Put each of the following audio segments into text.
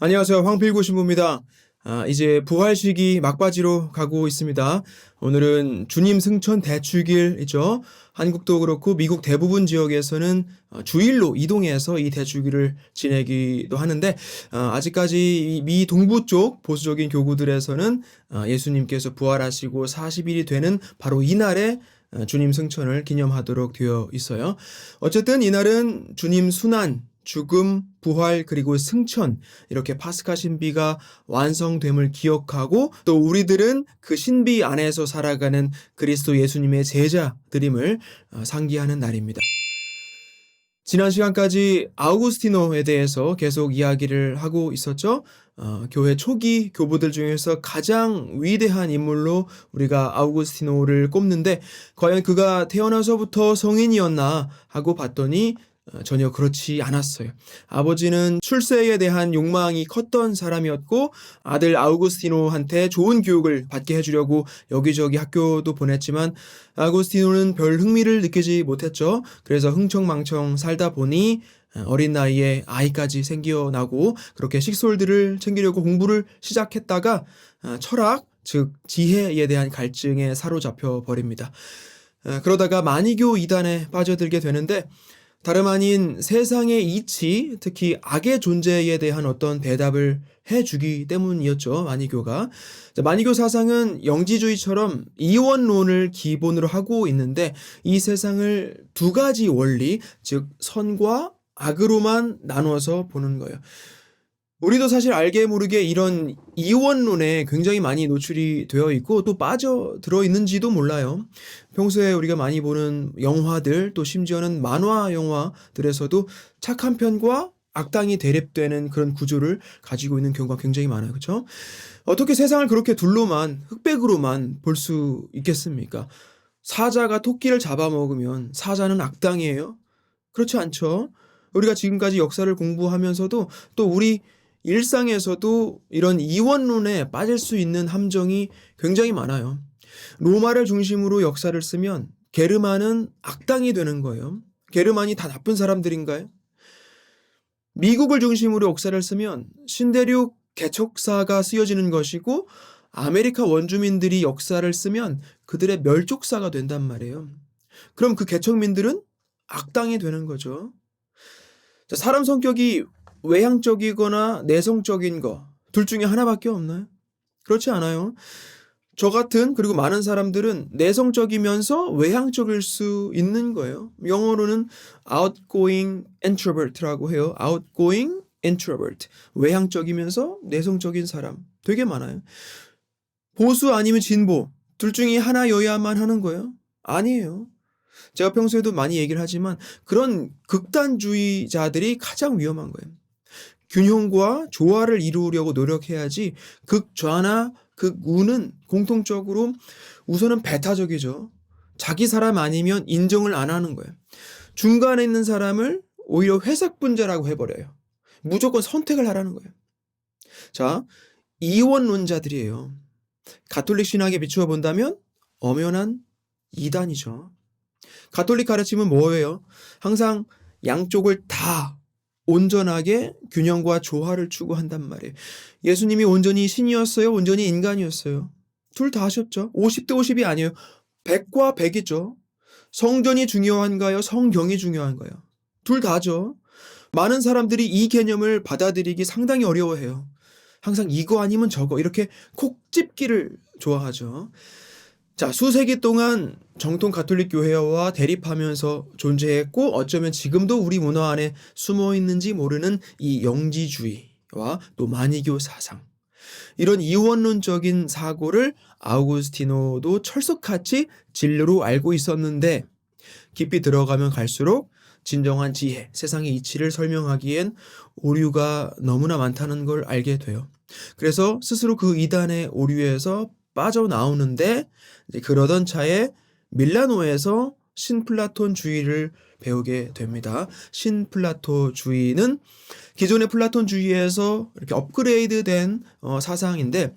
안녕하세요. 황필구 신부입니다. 이제 부활 시기 막바지로 가고 있습니다. 오늘은 주님 승천 대축일이죠. 한국도 그렇고 미국 대부분 지역에서는 주일로 이동해서 이 대축일을 지내기도 하는데, 아직까지 이 미 동부 쪽 보수적인 교구들에서는 예수님께서 부활하시고 40일이 되는 바로 이날에 주님 승천을 기념하도록 되어 있어요. 어쨌든 이날은 주님 순환, 죽음, 부활, 그리고 승천, 이렇게 파스카 신비가 완성됨을 기억하고, 또 우리들은 그 신비 안에서 살아가는 그리스도 예수님의 제자들임을 상기하는 날입니다. 지난 시간까지 아우구스티노에 대해서 계속 이야기를 하고 있었죠. 교회 초기 교부들 중에서 가장 위대한 인물로 우리가 아우구스티노를 꼽는데, 과연 그가 태어나서부터 성인이었나 하고 봤더니 전혀 그렇지 않았어요. 아버지는 출세에 대한 욕망이 컸던 사람이었고, 아들 아우구스티노한테 좋은 교육을 받게 해주려고 여기저기 학교도 보냈지만 아우구스티노는 별 흥미를 느끼지 못했죠. 그래서 흥청망청 살다 보니 어린 나이에 아이까지 생겨나고, 그렇게 식솔들을 챙기려고 공부를 시작했다가 철학, 즉 지혜에 대한 갈증에 사로잡혀 버립니다. 그러다가 마니교 이단에 빠져들게 되는데, 다름 아닌 세상의 이치, 특히 악의 존재에 대한 어떤 대답을 해주기 때문이었죠. 마니교가. 마니교 사상은 영지주의처럼 이원론을 기본으로 하고 있는데, 이 세상을 두 가지 원리, 즉 선과 악으로만 나누어서 보는 거예요. 우리도 사실 알게 모르게 이런 이원론에 굉장히 많이 노출이 되어 있고 또 빠져들어 있는지도 몰라요. 평소에 우리가 많이 보는 영화들, 또 심지어는 만화 영화들에서도 착한 편과 악당이 대립되는 그런 구조를 가지고 있는 경우가 굉장히 많아요. 그렇죠? 어떻게 세상을 그렇게 둘로만, 흑백으로만 볼 수 있겠습니까? 사자가 토끼를 잡아먹으면 사자는 악당이에요? 그렇지 않죠? 우리가 지금까지 역사를 공부하면서도 또 우리 일상에서도 이런 이원론에 빠질 수 있는 함정이 굉장히 많아요. 로마를 중심으로 역사를 쓰면 게르만은 악당이 되는 거예요. 게르만이 다 나쁜 사람들인가요? 미국을 중심으로 역사를 쓰면 신대륙 개척사가 쓰여지는 것이고, 아메리카 원주민들이 역사를 쓰면 그들의 멸족사가 된단 말이에요. 그럼 그 개척민들은 악당이 되는 거죠. 사람 성격이 외향적이거나 내성적인 거, 둘 중에 하나밖에 없나요? 그렇지 않아요. 저 같은, 그리고 많은 사람들은 내성적이면서 외향적일 수 있는 거예요. 영어로는 outgoing introvert라고 해요. outgoing introvert. 외향적이면서 내성적인 사람 되게 많아요. 보수 아니면 진보, 둘 중에 하나여야만 하는 거예요? 아니에요. 제가 평소에도 많이 얘기를 하지만 그런 극단주의자들이 가장 위험한 거예요. 균형과 조화를 이루려고 노력해야지, 극좌나 극우는 공통적으로 우선은 배타적이죠. 자기 사람 아니면 인정을 안 하는 거예요. 중간에 있는 사람을 오히려 회색 분자라고 해버려요. 무조건 선택을 하라는 거예요. 자, 이원론자들이에요. 가톨릭 신학에 비추어 본다면 엄연한 이단이죠. 가톨릭 가르침은 뭐예요? 항상 양쪽을 다 온전하게 균형과 조화를 추구한단 말이에요. 예수님이 온전히 신이었어요? 온전히 인간이었어요? 둘 다 하셨죠. 50대 50이 아니에요. 100과 100이죠. 성전이 중요한가요? 성경이 중요한가요? 둘 다죠. 많은 사람들이 이 개념을 받아들이기 상당히 어려워해요. 항상 이거 아니면 저거, 이렇게 콕 집기를 좋아하죠. 자, 수세기 동안 정통 가톨릭 교회와 대립하면서 존재했고, 어쩌면 지금도 우리 문화 안에 숨어 있는지 모르는 이 영지주의와 또 마니교 사상, 이런 이원론적인 사고를 아우구스티노도 철석같이 진리로 알고 있었는데, 깊이 들어가면 갈수록 진정한 지혜, 세상의 이치를 설명하기엔 오류가 너무나 많다는 걸 알게 돼요. 그래서 스스로 그 이단의 오류에서 빠져나오는데, 그러던 차에 밀라노에서 신플라톤주의를 배우게 됩니다. 신플라토주의는 기존의 플라톤주의에서 이렇게 업그레이드된 사상인데,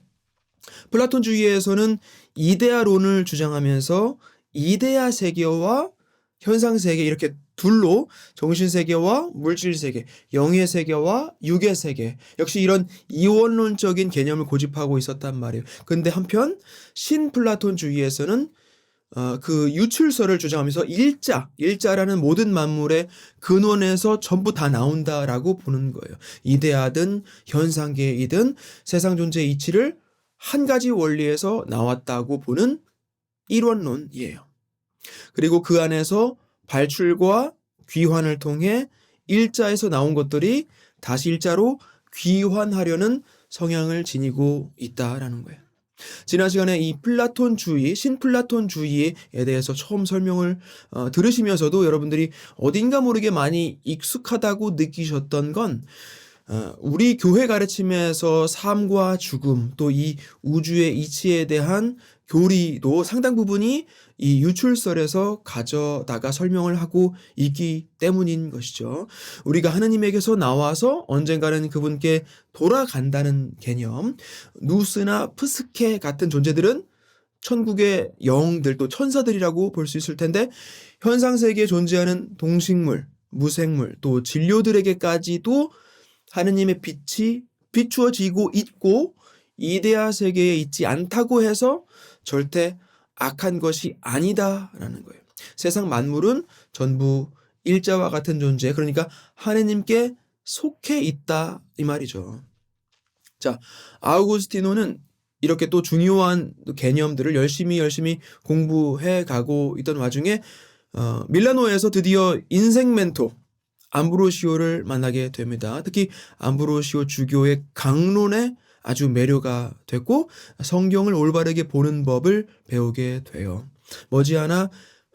플라톤주의에서는 이데아론을 주장하면서 이데아 세계와 현상 세계 이렇게 둘로 정신 세계와 물질 세계, 영의 세계와 육의 세계 역시 이런 이원론적인 개념을 고집하고 있었단 말이에요. 근데 한편 신플라톤주의에서는 그 유출설을 주장하면서 일자라는 모든 만물의 근원에서 전부 다 나온다라고 보는 거예요. 이데아든 현상계이든 세상 존재의 이치를 한 가지 원리에서 나왔다고 보는 일원론이에요. 그리고 그 안에서 발출과 귀환을 통해 일자에서 나온 것들이 다시 일자로 귀환하려는 성향을 지니고 있다라는 거예요. 지난 시간에 이 플라톤주의, 신플라톤주의에 대해서 처음 설명을 들으시면서도 여러분들이 어딘가 모르게 많이 익숙하다고 느끼셨던 건 우리 교회 가르침에서 삶과 죽음 또 이 우주의 이치에 대한 교리도 상당 부분이 이 유출설에서 가져다가 설명을 하고 있기 때문인 것이죠. 우리가 하느님에게서 나와서 언젠가는 그분께 돌아간다는 개념, 누스나 프스케 같은 존재들은 천국의 영들 또 천사들이라고 볼 수 있을 텐데 현상세계에 존재하는 동식물, 무생물 또 진료들에게까지도 하느님의 빛이 비추어지고 있고 이데아 세계에 있지 않다고 해서 절대 악한 것이 아니다라는 거예요. 세상 만물은 전부 일자와 같은 존재, 그러니까 하느님께 속해 있다 이 말이죠. 자, 아우구스티노는 이렇게 또 중요한 개념들을 열심히 공부해 가고 있던 와중에 밀라노에서 드디어 인생 멘토 암브로시오를 만나게 됩니다. 특히 암브로시오 주교의 강론에 아주 매료가 됐고 성경을 올바르게 보는 법을 배우게 돼요. 머지않아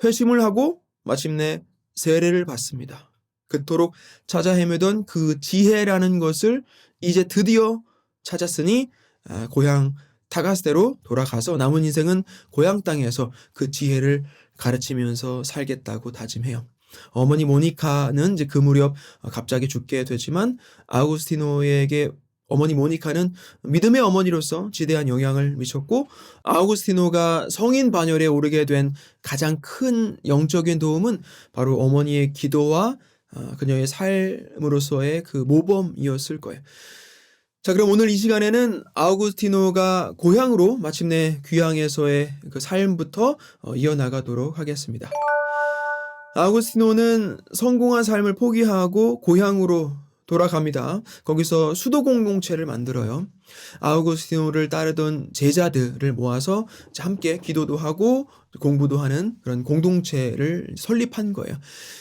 회심을 하고 마침내 세례를 받습니다. 그토록 찾아 헤매던 그 지혜라는 것을 이제 드디어 찾았으니 고향 타가스테로 돌아가서 남은 인생은 고향 땅에서 그 지혜를 가르치면서 살겠다고 다짐해요. 어머니 모니카는 이제 그 무렵 갑자기 죽게 되지만 아우구스티노에게 어머니 모니카는 믿음의 어머니로서 지대한 영향을 미쳤고 아우구스티노가 성인 반열에 오르게 된 가장 큰 영적인 도움은 바로 어머니의 기도와 그녀의 삶으로서의 그 모범이었을 거예요. 자, 그럼 오늘 이 시간에는 아우구스티노가 고향으로 마침내 귀향에서의 그 삶부터 이어나가도록 하겠습니다. 아우구스티노는 성공한 삶을 포기하고 고향으로 돌아갑니다. 거기서 수도 공동체를 만들어요. 아우구스티노를 따르던 제자들을 모아서 함께 기도도 하고 공부도 하는 그런 공동체를 설립한 거예요.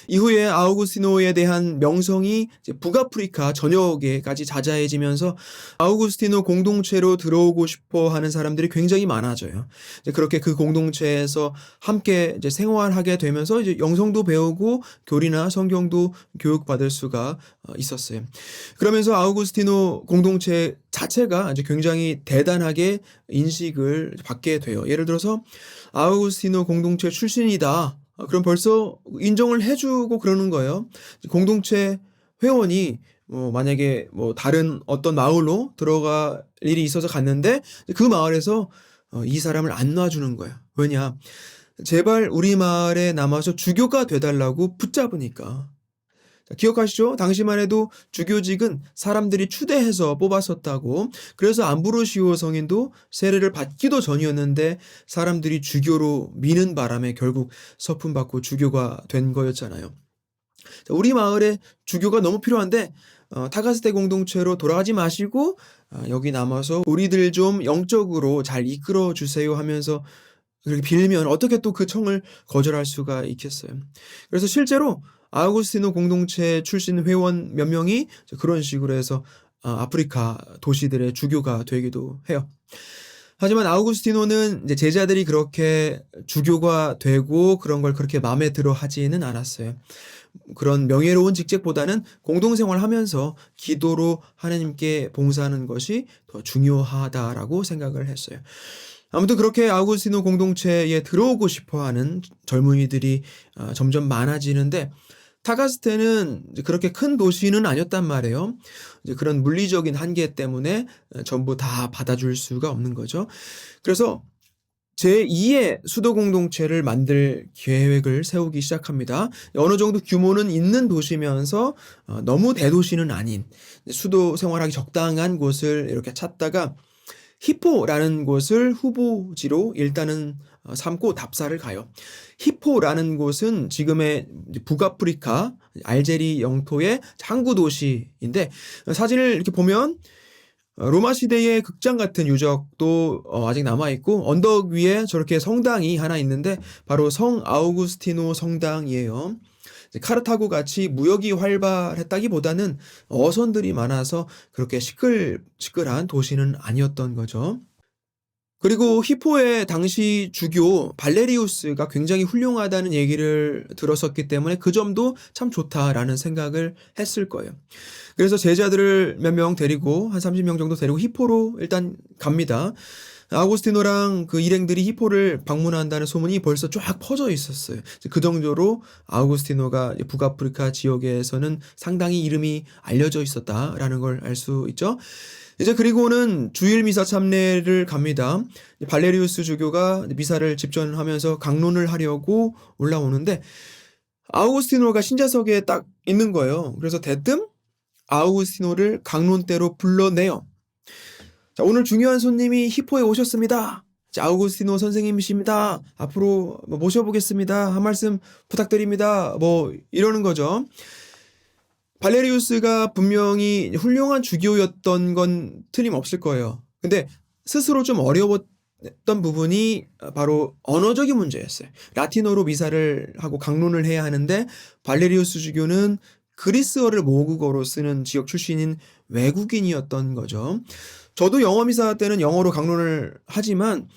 이후에 아우구스티노에 대한 명성이 북아프리카 전역에까지 자자해지면서 아우구스티노 공동체로 들어오고 싶어 하는 사람들이 굉장히 많아져요. 그렇게 그 공동체에서 함께 이제 생활하게 되면서 이제 영성도 배우고 교리나 성경도 교육받을 수가 있었어요. 그러면서 아우구스티노 공동체 자체가 이제 굉장히 대단하게 인식을 받게 돼요. 예를 들어서 아우구스티노 공동체 출신이다. 그럼 벌써 인정을 해주고 그러는 거예요. 공동체 회원이 만약에 다른 어떤 마을로 들어갈 일이 있어서 갔는데 그 마을에서 이 사람을 안 놔주는 거예요. 왜냐? 제발 우리 마을에 남아서 주교가 돼달라고 붙잡으니까. 기억하시죠? 당시만 해도 주교직은 사람들이 추대해서 뽑았었다고. 그래서 암브로시오 성인도 세례를 받기도 전이었는데 사람들이 주교로 미는 바람에 결국 서품 받고 주교가 된 거였잖아요. 우리 마을에 주교가 너무 필요한데 타가스테 공동체로 돌아가지 마시고 여기 남아서 우리들 좀 영적으로 잘 이끌어 주세요 하면서 그렇게 빌면 어떻게 또 그 청을 거절할 수가 있겠어요. 그래서 실제로 아우구스티노 공동체 출신 회원 몇 명이 그런 식으로 해서 아프리카 도시들의 주교가 되기도 해요. 하지만 아우구스티노는 이제 제자들이 그렇게 주교가 되고 그런 걸 그렇게 마음에 들어 하지는 않았어요. 그런 명예로운 직책보다는 공동생활하면서 기도로 하나님께 봉사하는 것이 더 중요하다라고 생각을 했어요. 아무튼 그렇게 아우구스티노 공동체에 들어오고 싶어하는 젊은이들이 점점 많아지는데 타가스테는 그렇게 큰 도시는 아니었단 말이에요. 이제 그런 물리적인 한계 때문에 전부 다 받아줄 수가 없는 거죠. 그래서 제2의 수도 공동체를 만들 계획을 세우기 시작합니다. 어느 정도 규모는 있는 도시면서 너무 대도시는 아닌 수도 생활하기 적당한 곳을 이렇게 찾다가 히포라는 곳을 후보지로 일단은 삼고 답사를 가요. 히포라는 곳은 지금의 북아프리카 알제리 영토의 항구 도시인데, 사진을 이렇게 보면 로마 시대의 극장 같은 유적도 아직 남아있고, 언덕 위에 저렇게 성당이 하나 있는데 바로 성 아우구스티노 성당이에요. 카르타고 같이 무역이 활발했다기보다는 어선들이 많아서 그렇게 시끌시끌한 도시는 아니었던 거죠. 그리고 히포의 당시 주교 발레리우스가 굉장히 훌륭하다는 얘기를 들었었기 때문에 그 점도 참 좋다라는 생각을 했을 거예요. 그래서 제자들을 몇 명 데리고 한 30명 정도 데리고 히포로 일단 갑니다. 아우구스티노랑 그 일행들이 히포를 방문한다는 소문이 벌써 쫙 퍼져 있었어요. 그 정도로 아우구스티노가 북아프리카 지역에서는 상당히 이름이 알려져 있었다라는 걸 알 수 있죠. 이제 그리고는 주일 미사 참례를 갑니다. 발레리우스 주교가 미사를 집전하면서 강론을 하려고 올라오는데 아우구스티노가 신자석에 딱 있는 거예요. 그래서 대뜸 아우구스티노를 강론대로 불러내요. 자, 오늘 중요한 손님이 히포에 오셨습니다. 자, 아우구스티노 선생님이십니다. 앞으로 모셔보겠습니다. 한 말씀 부탁드립니다. 뭐 이러는 거죠. 발레리우스가 분명히 훌륭한 주교였던 건 틀림없을 거예요. 근데 스스로 좀 어려웠던 부분이 바로 언어적인 문제였어요. 라틴어로 미사를 하고 강론을 해야 하는데 발레리우스 주교는 그리스어를 모국어로 쓰는 지역 출신인 외국인이었던 거죠. 저도 영어 미사 때는 영어로 강론을 하지만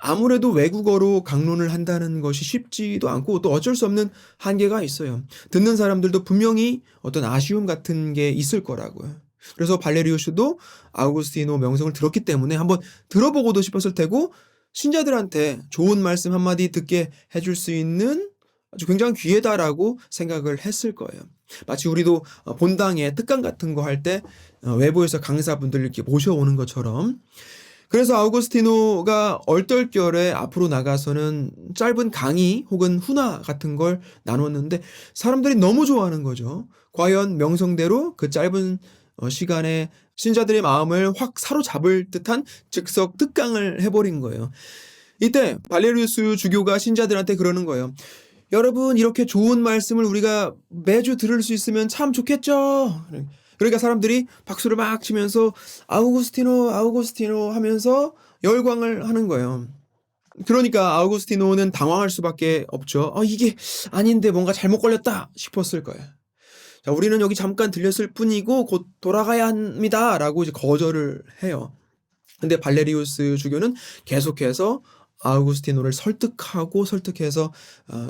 아무래도 외국어로 강론을 한다는 것이 쉽지도 않고 또 어쩔 수 없는 한계가 있어요. 듣는 사람들도 분명히 어떤 아쉬움 같은 게 있을 거라고요. 그래서 발레리우스도 아우구스티노 명성을 들었기 때문에 한번 들어보고도 싶었을 테고, 신자들한테 좋은 말씀 한마디 듣게 해줄 수 있는 아주 굉장히 기회다라고 생각을 했을 거예요. 마치 우리도 본당에 특강 같은 거 할 때 외부에서 강사분들 이렇게 모셔오는 것처럼. 그래서 아우구스티노가 얼떨결에 앞으로 나가서는 짧은 강의 혹은 훈화 같은 걸 나눴는데 사람들이 너무 좋아하는 거죠. 과연 명성대로 그 짧은 시간에 신자들의 마음을 확 사로잡을 듯한 즉석 특강을 해버린 거예요. 이때 발레리우스 주교가 신자들한테 그러는 거예요. 여러분, 이렇게 좋은 말씀을 우리가 매주 들을 수 있으면 참 좋겠죠? 그러니까 사람들이 박수를 막 치면서 아우구스티노, 아우구스티노 하면서 열광을 하는 거예요. 그러니까 아우구스티노는 당황할 수밖에 없죠. 이게 아닌데 뭔가 잘못 걸렸다 싶었을 거예요. 자, 우리는 여기 잠깐 들렸을 뿐이고 곧 돌아가야 합니다. 라고 이제 거절을 해요. 근데 발레리우스 주교는 계속해서 아우구스티노를 설득해서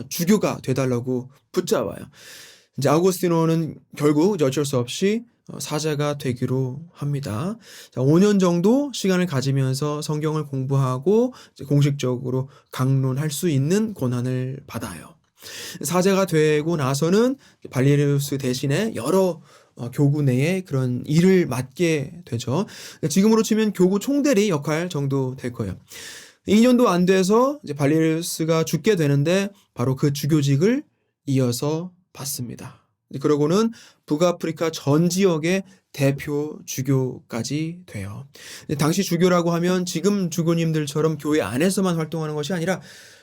주교가 되달라고 붙잡아요. 이제 아우구스티노는 결국 어쩔 수 없이 사제가 되기로 합니다. 자, 5년 정도 시간을 가지면서 성경을 공부하고 공식적으로 강론할 수 있는 권한을 받아요. 사제가 되고 나서는 발레리우스 대신에 여러 교구 내에 그런 일을 맡게 되죠. 지금으로 치면 교구 총대리 역할 정도 될 거예요. 2년도 안 돼서 이제 발레리우스가 죽게 되는데 바로 그 주교직을 이어서 받습니다. 그러고는 북아프리카 전 지역의 대표 주교까지 돼요. 당시 주교라고 하면 지금 주교님들처럼 교회 안에서만 활동하는 것이 아니라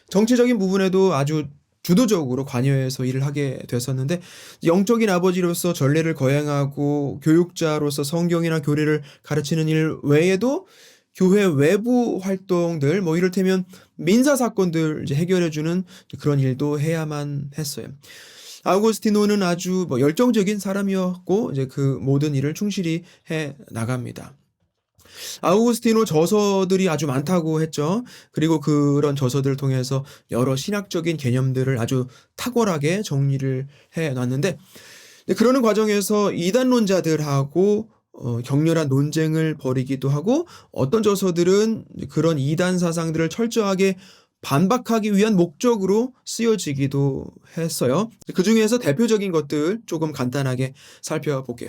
정치적인 부분에도 아주 주도적으로 관여해서 일을 하게 됐었는데, 영적인 아버지로서 전례를 거행하고 교육자로서 성경이나 교리를 가르치는 일 외에도 교회 외부 활동들, 뭐 이를테면 민사 사건들 이제 해결해주는 그런 일도 해야만 했어요. 아우구스티노는 아주 열정적인 사람이었고 이제 그 모든 일을 충실히 해 나갑니다. 아우구스티노 저서들이 아주 많다고 했죠. 그리고 그런 저서들을 통해서 여러 신학적인 개념들을 아주 탁월하게 정리를 해 놨는데, 그러는 과정에서 이단론자들하고 격렬한 논쟁을 벌이기도 하고, 어떤 저서들은 그런 이단 사상들을 철저하게 반박하기 위한 목적으로 쓰여지기도 했어요. 그 중에서 대표적인 것들 조금 간단하게 살펴볼게요.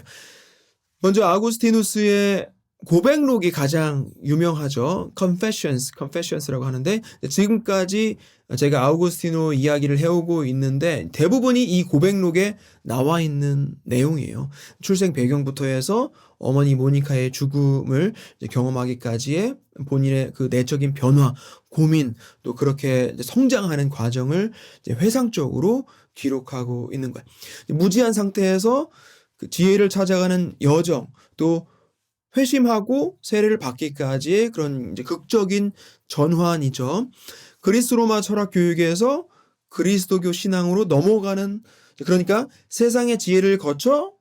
먼저 아우구스티누스의 고백록이 가장 유명하죠. Confessions라고 하는데 지금까지 제가 아우구스티노 이야기를 해오고 있는데 대부분이 이 고백록에 나와 있는 내용이에요. 출생 배경부터 해서 어머니 모니카의 죽음을 경험하기까지의 본인의 그 내적인 변화, 고민, 또 그렇게 성장하는 과정을 회상적으로 기록하고 있는 거예요. 무지한 상태에서 그 지혜를 찾아가는 여정, 또 회심하고 세례를 받기까지의 그런 이제 극적인 전환이죠. 그리스 로마 철학 교육에서 그리스도교 신앙으로 넘어가는, 그러니까 세상의 지혜를 거쳐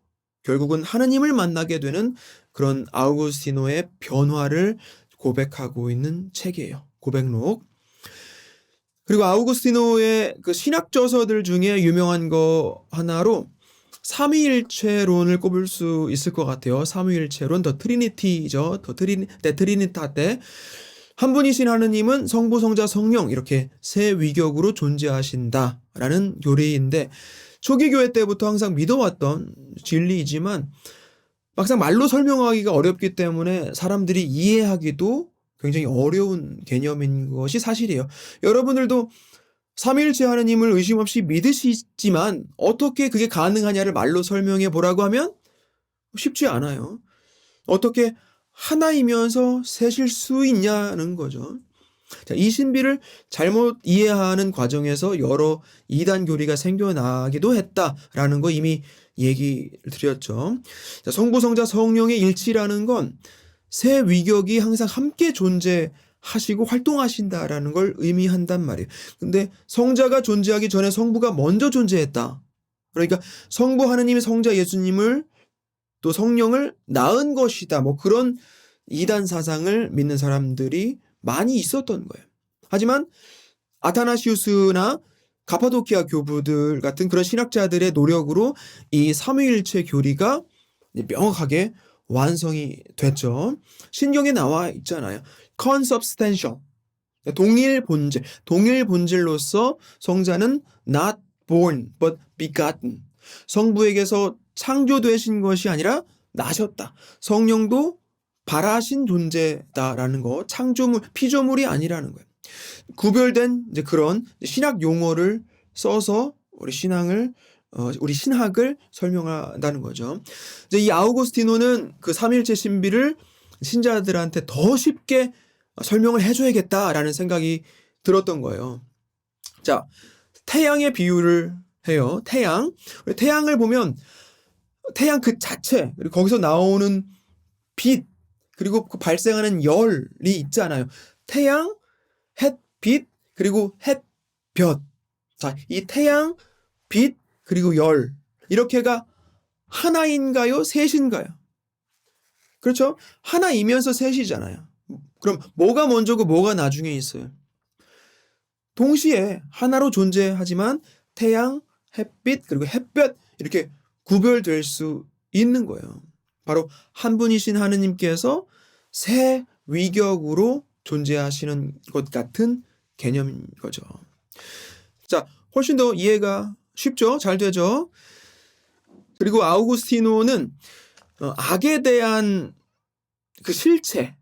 결국은 하느님을 만나게 되는 그런 아우구스티노의 변화를 고백하고 있는 책이에요. 고백록. 그리고 아우구스티노의 그 신학 저서들 중에 유명한 거 하나로 삼위일체론을 꼽을 수 있을 것 같아요. 삼위일체론, 더 트리니티죠. 트리니타테. 한 분이신 하느님은 성부, 성자, 성령 이렇게 세 위격으로 존재하신다라는 교리인데 초기 교회 때부터 항상 믿어왔던 진리이지만 막상 말로 설명하기가 어렵기 때문에 사람들이 이해하기도 굉장히 어려운 개념인 것이 사실이에요. 여러분들도 삼위일체 하느님을 의심 없이 믿으시지만 어떻게 그게 가능하냐를 말로 설명해 보라고 하면 쉽지 않아요. 어떻게 하나이면서 셋일 수 있냐는 거죠. 자, 이 신비를 잘못 이해하는 과정에서 여러 이단 교리가 생겨나기도 했다라는 거 이미 얘기를 드렸죠. 자, 성부, 성자, 성령의 일치라는 건 세 위격이 항상 함께 존재하시고 활동하신다라는 걸 의미한단 말이에요. 근데 성자가 존재하기 전에 성부가 먼저 존재했다. 그러니까 성부 하느님이 성자 예수님을 또 성령을 낳은 것이다. 뭐 그런 이단 사상을 믿는 사람들이 많이 있었던 거예요. 하지만 아타나시우스나 가파도키아 교부들 같은 그런 신학자들의 노력으로 이 삼위일체 교리가 명확하게 완성이 됐죠. 신경에 나와 있잖아요. consubstantial, 동일 본질, 동일 본질로서 성자는 not born but begotten, 성부에게서 창조되신 것이 아니라 나셨다. 성령도 발하신 존재다라는 거, 창조물, 피조물이 아니라는 거예요. 구별된 이제 그런 신학 용어를 써서 우리 신학을 설명한다는 거죠. 이제 이 아우구스티노는 그 삼일체 신비를 신자들한테 더 쉽게 설명을 해줘야겠다라는 생각이 들었던 거예요. 자, 태양의 비유를 해요. 태양을 보면 태양 그 자체, 그리고 거기서 나오는 빛, 그리고 그 발생하는 열이 있잖아요. 태양, 햇빛, 그리고 햇볕. 자, 이 태양, 빛, 그리고 열. 이렇게가 하나인가요? 셋인가요? 그렇죠? 하나이면서 셋이잖아요. 그럼 뭐가 먼저고 뭐가 나중에 있어요? 동시에 하나로 존재하지만 태양, 햇빛, 그리고 햇볕 이렇게 구별될 수 있는 거예요. 바로 한 분이신 하느님께서 세 위격으로 존재하시는 것 같은 개념인 거죠. 자, 훨씬 더 이해가 쉽죠? 잘 되죠? 그리고 아우구스티노는 악에 대한 그 실체,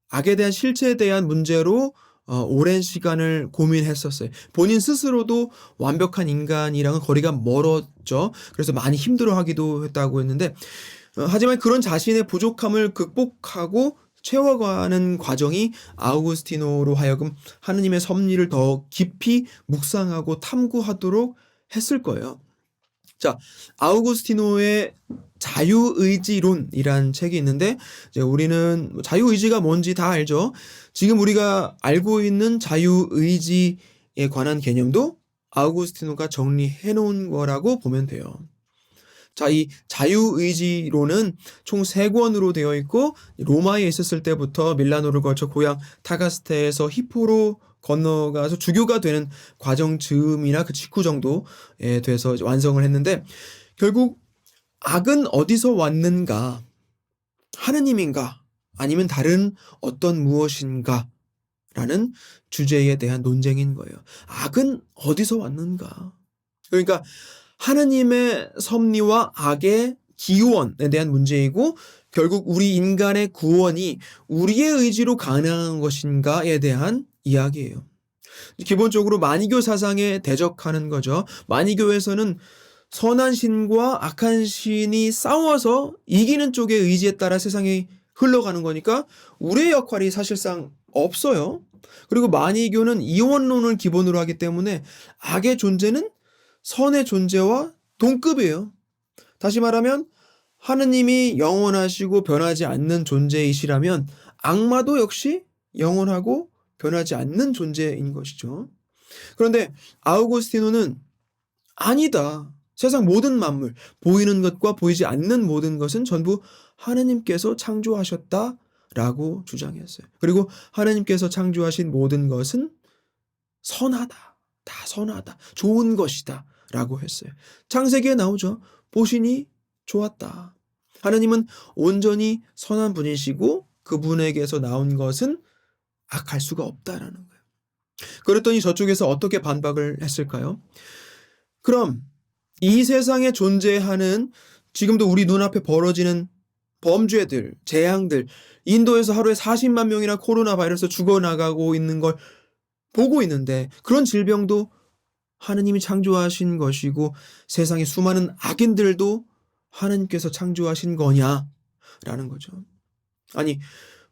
악에 대한 실체에 대한 문제로 오랜 시간을 고민했었어요. 본인 스스로도 완벽한 인간이랑은 거리가 멀었죠. 그래서 많이 힘들어하기도 했다고 했는데 하지만 그런 자신의 부족함을 극복하고 채워가는 과정이 아우구스티노로 하여금 하느님의 섭리를 더 깊이 묵상하고 탐구하도록 했을 거예요. 자, 아우구스티노의 자유의지론이란 책이 있는데 이제 우리는 자유의지가 뭔지 다 알죠. 지금 우리가 알고 있는 자유의지에 관한 개념도 아우구스티노가 정리해 놓은 거라고 보면 돼요. 자, 이 자유의지론은 총 3권으로 되어 있고 로마에 있었을 때부터 밀라노를 거쳐 고향 타가스테에서 히포로 건너가서 주교가 되는 과정 즈음이나 그 직후 정도에 돼서 완성을 했는데 결국 악은 어디서 왔는가? 하느님인가? 아니면 다른 어떤 무엇인가? 라는 주제에 대한 논쟁인 거예요. 악은 어디서 왔는가? 그러니까 하느님의 섭리와 악의 기원에 대한 문제이고 결국 우리 인간의 구원이 우리의 의지로 가능한 것인가에 대한 이야기예요. 기본적으로 만이교 사상에 대적하는 거죠. 만이교에서는 선한 신과 악한 신이 싸워서 이기는 쪽의 의지에 따라 세상이 흘러가는 거니까 우리의 역할이 사실상 없어요. 그리고 만이교는 이원론을 기본으로 하기 때문에 악의 존재는 선의 존재와 동급이에요. 다시 말하면 하느님이 영원하시고 변하지 않는 존재이시라면 악마도 역시 영원하고 변하지 않는 존재인 것이죠. 그런데 아우구스티노는 아니다. 세상 모든 만물, 보이는 것과 보이지 않는 모든 것은 전부 하느님께서 창조하셨다라고 주장했어요. 그리고 하느님께서 창조하신 모든 것은 선하다. 다 선하다. 좋은 것이다. 라고 했어요. 창세기에 나오죠. 보시니 좋았다. 하느님은 온전히 선한 분이시고 그분에게서 나온 것은 악할 수가 없다라는 거예요. 그랬더니 저쪽에서 어떻게 반박을 했을까요? 그럼 이 세상에 존재하는 지금도 우리 눈앞에 벌어지는 범죄들, 재앙들, 인도에서 하루에 40만 명이나 코로나 바이러스 죽어나가고 있는 걸 보고 있는데 그런 질병도 하느님이 창조하신 것이고 세상의 수많은 악인들도 하느님께서 창조하신 거냐라는 거죠. 아니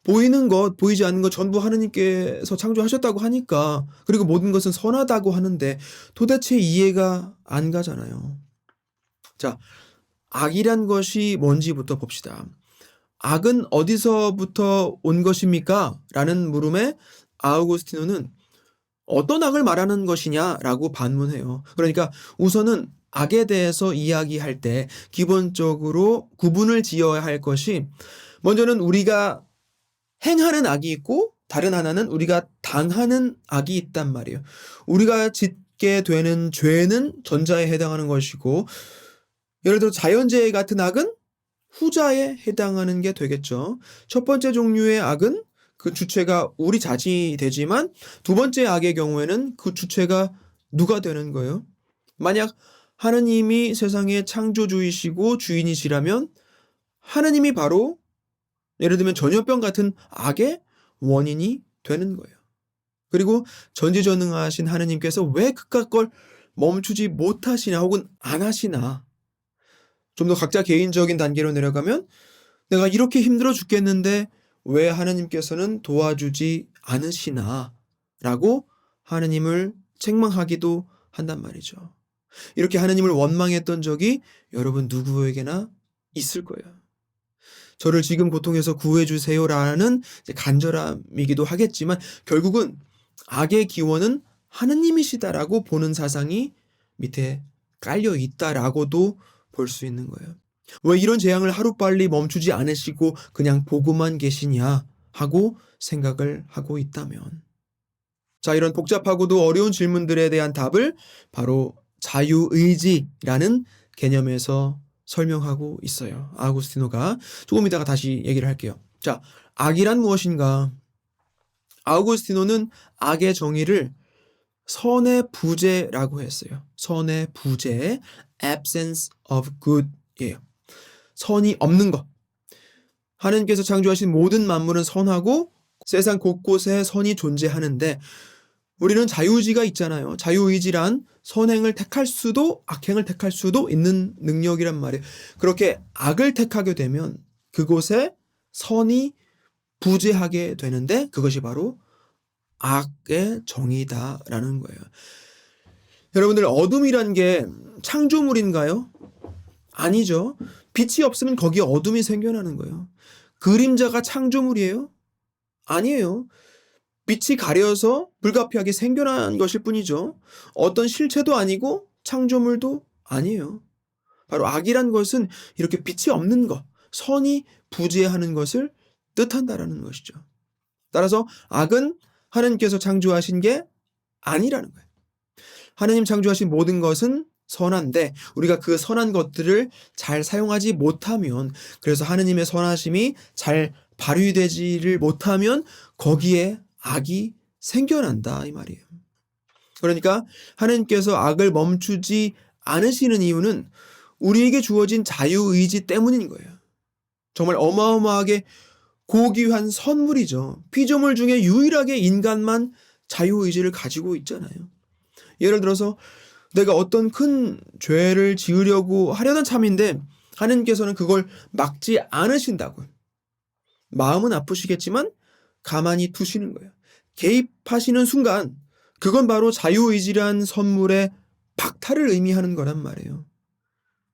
보이는 것, 보이지 않는 것 전부 하느님께서 창조하셨다고 하니까 그리고 모든 것은 선하다고 하는데 도대체 이해가 안 가잖아요. 자, 악이란 것이 뭔지부터 봅시다. 악은 어디서부터 온 것입니까? 라는 물음에 아우구스티노는 어떤 악을 말하는 것이냐라고 반문해요. 그러니까 우선은 악에 대해서 이야기할 때 기본적으로 구분을 지어야 할 것이 먼저는 우리가 행하는 악이 있고 다른 하나는 우리가 당하는 악이 있단 말이에요. 우리가 짓게 되는 죄는 전자에 해당하는 것이고 예를 들어 자연재해 같은 악은 후자에 해당하는 게 되겠죠. 첫 번째 종류의 악은 그 주체가 우리 자신이 되지만 두 번째 악의 경우에는 그 주체가 누가 되는 거예요? 만약 하느님이 세상의 창조주이시고 주인이시라면 하느님이 바로 예를 들면 전염병 같은 악의 원인이 되는 거예요. 그리고 전지전능하신 하느님께서 왜 그깟 걸 멈추지 못하시나 혹은 안 하시나 좀 더 각자 개인적인 단계로 내려가면 내가 이렇게 힘들어 죽겠는데 왜 하느님께서는 도와주지 않으시나 라고 하느님을 책망하기도 한단 말이죠. 이렇게 하느님을 원망했던 적이 여러분 누구에게나 있을 거예요. 저를 지금 고통에서 구해주세요라는 간절함이기도 하겠지만 결국은 악의 기원은 하느님이시다라고 보는 사상이 밑에 깔려 있다라고도 볼 수 있는 거예요. 왜 이런 재앙을 하루빨리 멈추지 않으시고 그냥 보고만 계시냐 하고 생각을 하고 있다면 자, 이런 복잡하고도 어려운 질문들에 대한 답을 바로 자유의지라는 개념에서 설명하고 있어요. 아우구스티노가 조금 이따가 다시 얘기를 할게요. 자, 악이란 무엇인가? 아우구스티노는 악의 정의를 선의 부재라고 했어요. 선의 부재, absence of good이에요. 선이 없는 것. 하느님께서 창조하신 모든 만물은 선하고 세상 곳곳에 선이 존재하는데 우리는 자유의지가 있잖아요. 자유의지란 선행을 택할 수도 악행을 택할 수도 있는 능력이란 말이에요. 그렇게 악을 택하게 되면 그곳에 선이 부재하게 되는데 그것이 바로 악의 정의다라는 거예요. 여러분들 어둠이란 게 창조물인가요? 아니죠. 빛이 없으면 거기에 어둠이 생겨나는 거예요. 그림자가 창조물이에요? 아니에요. 빛이 가려서 불가피하게 생겨난 것일 뿐이죠. 어떤 실체도 아니고 창조물도 아니에요. 바로 악이란 것은 이렇게 빛이 없는 것, 선이 부재하는 것을 뜻한다라는 것이죠. 따라서 악은 하나님께서 창조하신 게 아니라는 거예요. 하나님 창조하신 모든 것은 선한데 우리가 그 선한 것들을 잘 사용하지 못하면 그래서 하나님의 선하심이 잘 발휘되지를 못하면 거기에 악이 생겨난다 이 말이에요. 그러니까 하나님께서 악을 멈추지 않으시는 이유는 우리에게 주어진 자유의지 때문인 거예요. 정말 어마어마하게 고귀한 선물이죠. 피조물 중에 유일하게 인간만 자유의지를 가지고 있잖아요. 예를 들어서 내가 어떤 큰 죄를 지으려고 하려던 참인데 하나님께서는 그걸 막지 않으신다고요. 마음은 아프시겠지만 가만히 두시는 거예요. 개입하시는 순간 그건 바로 자유의지란 선물의 박탈을 의미하는 거란 말이에요.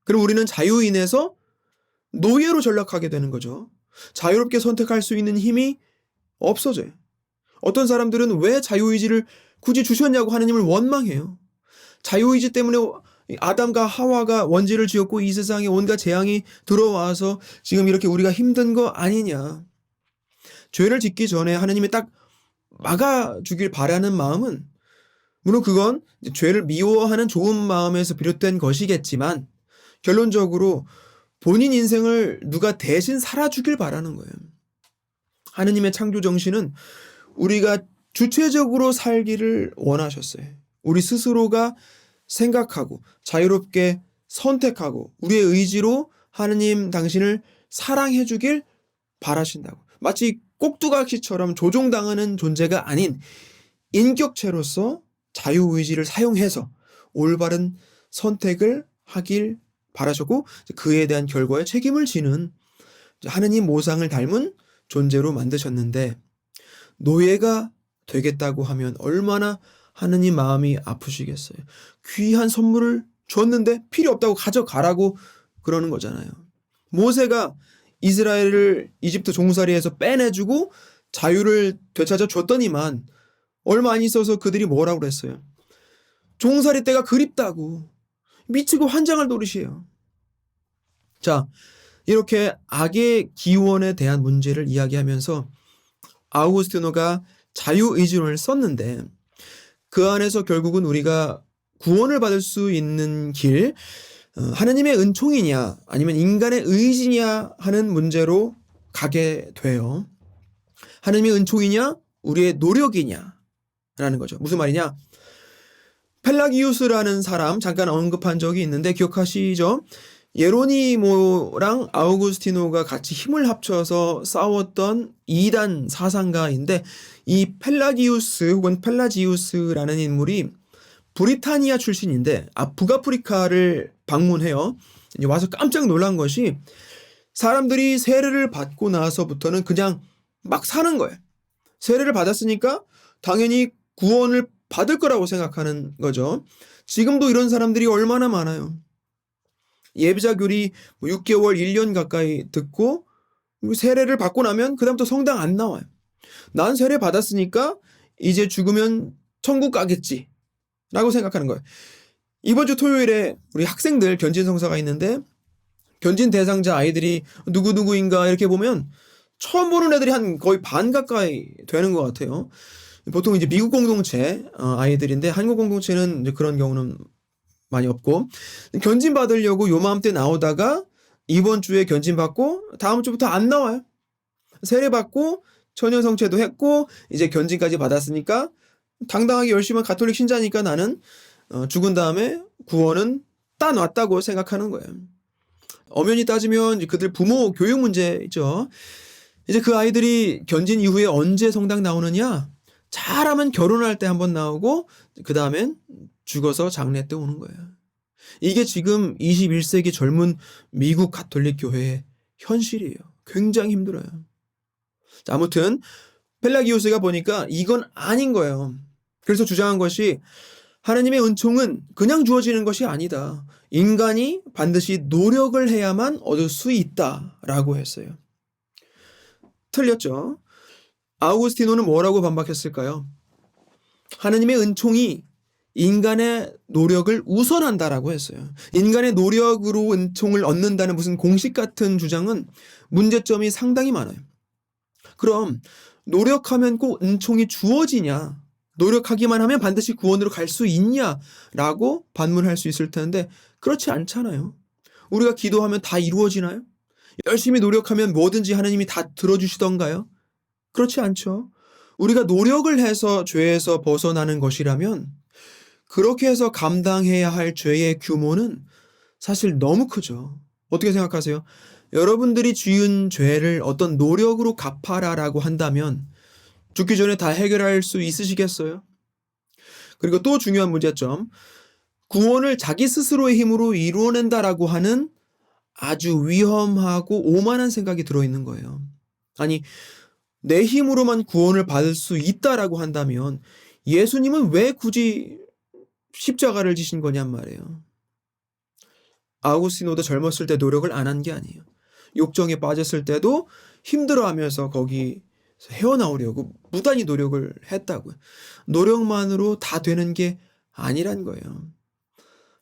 그럼 우리는 자유에 인해서 노예로 전락하게 되는 거죠. 자유롭게 선택할 수 있는 힘이 없어져요. 어떤 사람들은 왜 자유의지를 굳이 주셨냐고 하나님을 원망해요. 자유의지 때문에 아담과 하와가 원죄를 지었고 이 세상에 온갖 재앙이 들어와서 지금 이렇게 우리가 힘든 거 아니냐. 죄를 짓기 전에 하나님이 딱 막아주길 바라는 마음은 물론 그건 죄를 미워하는 좋은 마음에서 비롯된 것이겠지만 결론적으로 본인 인생을 누가 대신 살아주길 바라는 거예요. 하느님의 창조 정신은 우리가 주체적으로 살기를 원하셨어요. 우리 스스로가 생각하고 자유롭게 선택하고 우리의 의지로 하느님 당신을 사랑해 주길 바라신다고. 마치 꼭두각시처럼 조종당하는 존재가 아닌 인격체로서 자유의지를 사용해서 올바른 선택을 하길 바라셨고 그에 대한 결과에 책임을 지는 하느님 모상을 닮은 존재로 만드셨는데 노예가 되겠다고 하면 얼마나 하느님 마음이 아프시겠어요. 귀한 선물을 줬는데 필요 없다고 가져가라고 그러는 거잖아요. 모세가 이스라엘을 이집트 종살이에서 빼내주고 자유를 되찾아 줬더니만 얼마 안 있어서 그들이 뭐라고 그랬어요. 종살이 때가 그립다고 미치고 환장할 노릇이에요. 자, 이렇게 악의 기원에 대한 문제를 이야기하면서 아우구스티노가 자유의지론을 썼는데 그 안에서 결국은 우리가 구원을 받을 수 있는 길, 하나님의 은총이냐 아니면 인간의 의지냐 하는 문제로 가게 돼요. 하나님의 은총이냐 우리의 노력이냐 라는 거죠. 무슨 말이냐? 펠라기우스라는 사람 잠깐 언급한 적이 있는데 기억하시죠? 예로니모랑 아우구스티노가 같이 힘을 합쳐서 싸웠던 이단 사상가인데 이 펠라기우스 혹은 펠라지우스라는 인물이 브리타니아 출신인데 북아프리카를 방문해요. 와서 깜짝 놀란 것이 사람들이 세례를 받고 나서부터는 그냥 막 사는 거예요. 세례를 받았으니까 당연히 구원을 받을 거라고 생각하는 거죠. 지금도 이런 사람들이 얼마나 많아요. 예비자 교리 6개월, 1년 가까이 듣고 세례를 받고 나면 그다음부터 성당 안 나와요. 난 세례 받았으니까 이제 죽으면 천국 가겠지 라고 생각하는 거예요. 이번 주 토요일에 우리 학생들 견진 성사가 있는데 견진 대상자 아이들이 누구누구인가 이렇게 보면 처음 보는 애들이 한 거의 반 가까이 되는 것 같아요. 보통 이제 미국 공동체 아이들인데 한국 공동체는 이제 그런 경우는 많이 없고 견진 받으려고 요맘때 나오다가 이번 주에 견진 받고 다음 주부터 안 나와요. 세례 받고 처녀 성체도 했고 이제 견진까지 받았으니까 당당하게 열심히 한 가톨릭 신자니까 나는 죽은 다음에 구원은 따놨다고 생각하는 거예요. 엄연히 따지면 이제 그들 부모 교육 문제죠. 이제 그 아이들이 견진 이후에 언제 성당 나오느냐? 잘하면 결혼할 때 한번 나오고 그 다음엔 죽어서 장례 때 오는 거예요. 이게 지금 21세기 젊은 미국 가톨릭 교회의 현실이에요. 굉장히 힘들어요. 자, 아무튼 펠라기우스가 보니까 이건 아닌 거예요. 그래서 주장한 것이 하나님의 은총은 그냥 주어지는 것이 아니다. 인간이 반드시 노력을 해야만 얻을 수 있다라고 했어요. 틀렸죠. 아우구스티노는 뭐라고 반박했을까요? 하나님의 은총이 인간의 노력을 우선한다라고 했어요. 인간의 노력으로 은총을 얻는다는 무슨 공식 같은 주장은 문제점이 상당히 많아요. 그럼 노력하면 꼭 은총이 주어지냐? 노력하기만 하면 반드시 구원으로 갈 수 있냐라고 반문할 수 있을 텐데 그렇지 않잖아요. 우리가 기도하면 다 이루어지나요? 열심히 노력하면 뭐든지 하나님이 다 들어주시던가요? 그렇지 않죠. 우리가 노력을 해서 죄에서 벗어나는 것이라면 그렇게 해서 감당해야 할 죄의 규모는 사실 너무 크죠. 어떻게 생각하세요? 여러분들이 지은 죄를 어떤 노력으로 갚아라라고 한다면 죽기 전에 다 해결할 수 있으시겠어요? 그리고 또 중요한 문제점, 구원을 자기 스스로의 힘으로 이루어낸다라고 하는 아주 위험하고 오만한 생각이 들어있는 거예요. 아니, 내 힘으로만 구원을 받을 수 있다라고 한다면 예수님은 왜 굳이 십자가를 지신 거냔 말이에요. 아우구스티노도 젊었을 때 노력을 안 한 게 아니에요. 욕정에 빠졌을 때도 힘들어하면서 거기 헤어나오려고 무단히 노력을 했다고요. 노력만으로 다 되는 게 아니란 거예요.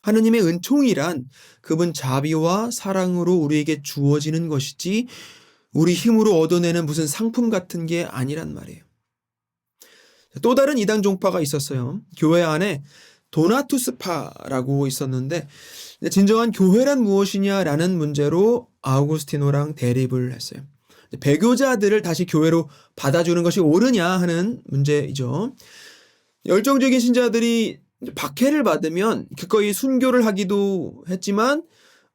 하느님의 은총이란 그분 자비와 사랑으로 우리에게 주어지는 것이지 우리 힘으로 얻어내는 무슨 상품 같은 게 아니란 말이에요. 또 다른 이단 종파가 있었어요. 교회 안에 도나투스파라고 있었는데 진정한 교회란 무엇이냐라는 문제로 아우구스티노랑 대립을 했어요. 배교자들을 다시 교회로 받아주는 것이 옳으냐 하는 문제이죠. 열정적인 신자들이 박해를 받으면 기꺼이 순교를 하기도 했지만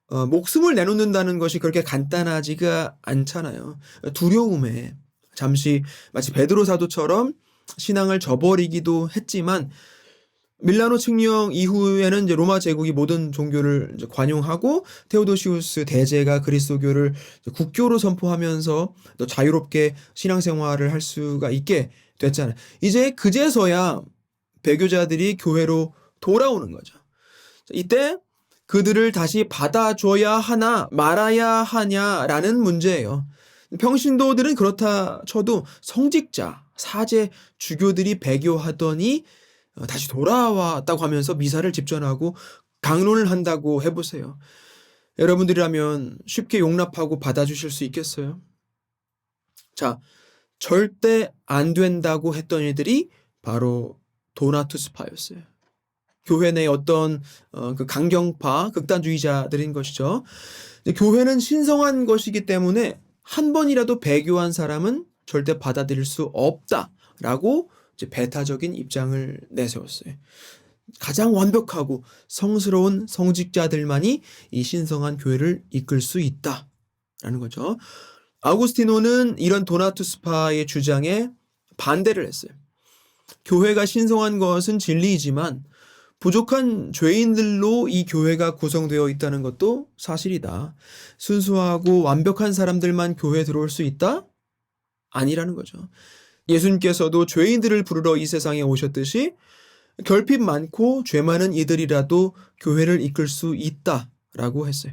목숨을 내놓는다는 것이 그렇게 간단하지가 않잖아요. 두려움에 잠시 마치 베드로 사도처럼 신앙을 저버리기도 했지만 밀라노 칙령 이후에는 이제 로마 제국이 모든 종교를 이제 관용하고 테오도시우스 대제가 그리스도교를 국교로 선포하면서 또 자유롭게 신앙생활을 할 수가 있게 됐잖아요. 이제 그제서야 배교자들이 교회로 돌아오는 거죠. 이때 그들을 다시 받아줘야 하나 말아야 하냐라는 문제예요. 평신도들은 그렇다 쳐도 성직자, 사제, 주교들이 배교하더니 다시 돌아왔다고 하면서 미사를 집전하고 강론을 한다고 해보세요. 여러분들이라면 쉽게 용납하고 받아주실 수 있겠어요? 자, 절대 안 된다고 했던 이들이 바로 도나투스파였어요. 교회 내 어떤 그 강경파, 극단주의자들인 것이죠. 교회는 신성한 것이기 때문에 한 번이라도 배교한 사람은 절대 받아들일 수 없다라고 이제 배타적인 입장을 내세웠어요. 가장 완벽하고 성스러운 성직자들만이 이 신성한 교회를 이끌 수 있다라는 거죠. 아우구스티노는 이런 도나투스파의 주장에 반대를 했어요. 교회가 신성한 것은 진리이지만 부족한 죄인들로 이 교회가 구성되어 있다는 것도 사실이다. 순수하고 완벽한 사람들만 교회에 들어올 수 있다? 아니라는 거죠. 예수님께서도 죄인들을 부르러 이 세상에 오셨듯이 결핍 많고 죄 많은 이들이라도 교회를 이끌 수 있다라고 했어요.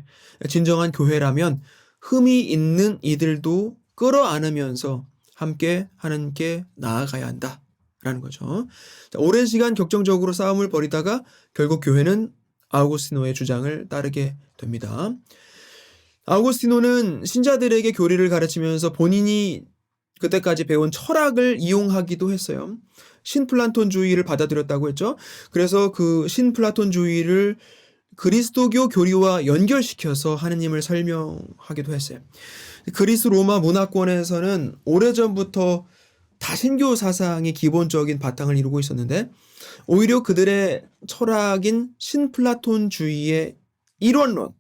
진정한 교회라면 흠이 있는 이들도 끌어안으면서 함께 하나님께 나아가야 한다라는 거죠. 오랜 시간 격정적으로 싸움을 벌이다가 결국 교회는 아우구스티노의 주장을 따르게 됩니다. 아우구스티노는 신자들에게 교리를 가르치면서 본인이 그때까지 배운 철학을 이용하기도 했어요. 신플라톤주의를 받아들였다고 했죠. 그래서 그 신플라톤주의를 그리스도교 교리와 연결시켜서 하느님을 설명하기도 했어요. 그리스 로마 문화권에서는 오래전부터 다신교 사상이 기본적인 바탕을 이루고 있었는데 오히려 그들의 철학인 신플라톤주의의 일원론,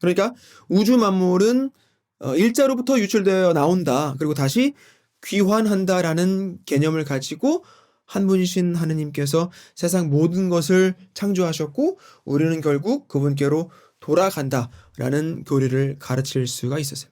그러니까 우주 만물은 일자로부터 유출되어 나온다. 그리고 다시 귀환한다라는 개념을 가지고 한 분이신 하느님께서 세상 모든 것을 창조하셨고 우리는 결국 그분께로 돌아간다라는 교리를 가르칠 수가 있었어요.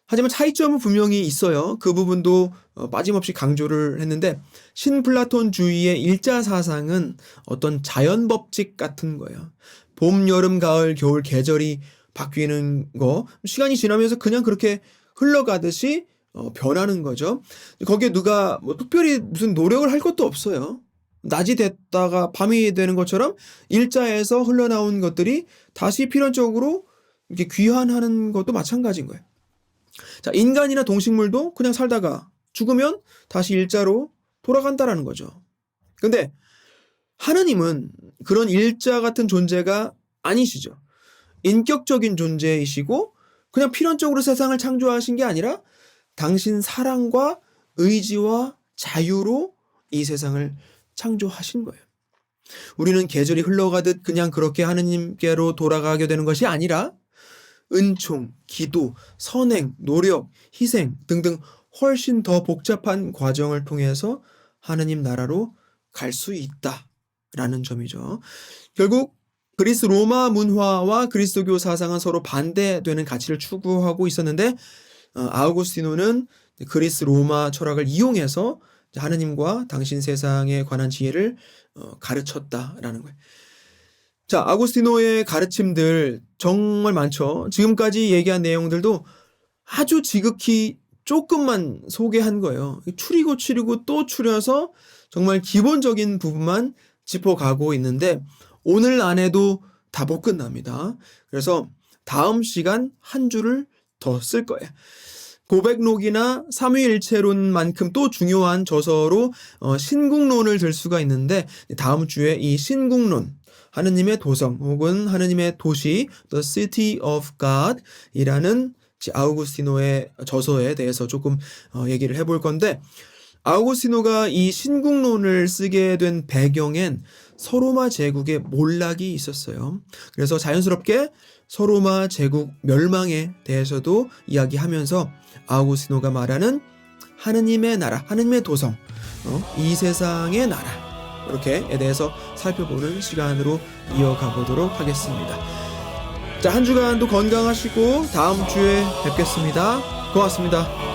하지만 차이점은 분명히 있어요. 그 부분도 빠짐없이 강조를 했는데 신플라톤주의의 일자 사상은 어떤 자연 법칙 같은 거예요. 봄, 여름, 가을, 겨울 계절이 바뀌는 거, 시간이 지나면서 그냥 그렇게 흘러가듯이 변하는 거죠. 거기에 누가 뭐 특별히 무슨 노력을 할 것도 없어요. 낮이 됐다가 밤이 되는 것처럼 일자에서 흘러나온 것들이 다시 필연적으로 이렇게 귀환하는 것도 마찬가지인 거예요. 자, 인간이나 동식물도 그냥 살다가 죽으면 다시 일자로 돌아간다라는 거죠. 근데 하느님은 그런 일자 같은 존재가 아니시죠. 인격적인 존재이시고 그냥 필연적으로 세상을 창조하신 게 아니라 당신 사랑과 의지와 자유로 이 세상을 창조하신 거예요. 우리는 계절이 흘러가듯 그냥 그렇게 하느님께로 돌아가게 되는 것이 아니라 은총, 기도, 선행, 노력, 희생 등등 훨씬 더 복잡한 과정을 통해서 하느님 나라로 갈 수 있다라는 점이죠. 결국 그리스 로마 문화와 그리스도교 사상은 서로 반대되는 가치를 추구하고 있었는데 아우구스티노는 그리스 로마 철학을 이용해서 하느님과 당신 세상에 관한 지혜를 가르쳤다라는 거예요. 자, 아우구스티노의 가르침들 정말 많죠. 지금까지 얘기한 내용들도 아주 지극히 조금만 소개한 거예요. 추리고 또 추려서 정말 기본적인 부분만 짚어가고 있는데 오늘 안에도 다 못 끝납니다. 그래서 다음 시간 한 줄을 더 쓸 거예요. 고백록이나 삼위일체론만큼 또 중요한 저서로 신국론을 들 수가 있는데 다음 주에 이 신국론, 하느님의 도성 혹은 하느님의 도시, The City of God 이라는 아우구스티노의 저서에 대해서 조금 얘기를 해볼 건데 아우구스티노가 이 신국론을 쓰게 된 배경엔 서로마 제국의 몰락이 있었어요. 그래서 자연스럽게 서로마 제국 멸망에 대해서도 이야기하면서 아우구스티노가 말하는 하느님의 나라, 하느님의 도성, 이 세상의 나라 이렇게에 대해서 살펴보는 시간으로 이어가 보도록 하겠습니다. 자, 한 주간도 건강하시고 다음 주에 뵙겠습니다. 고맙습니다.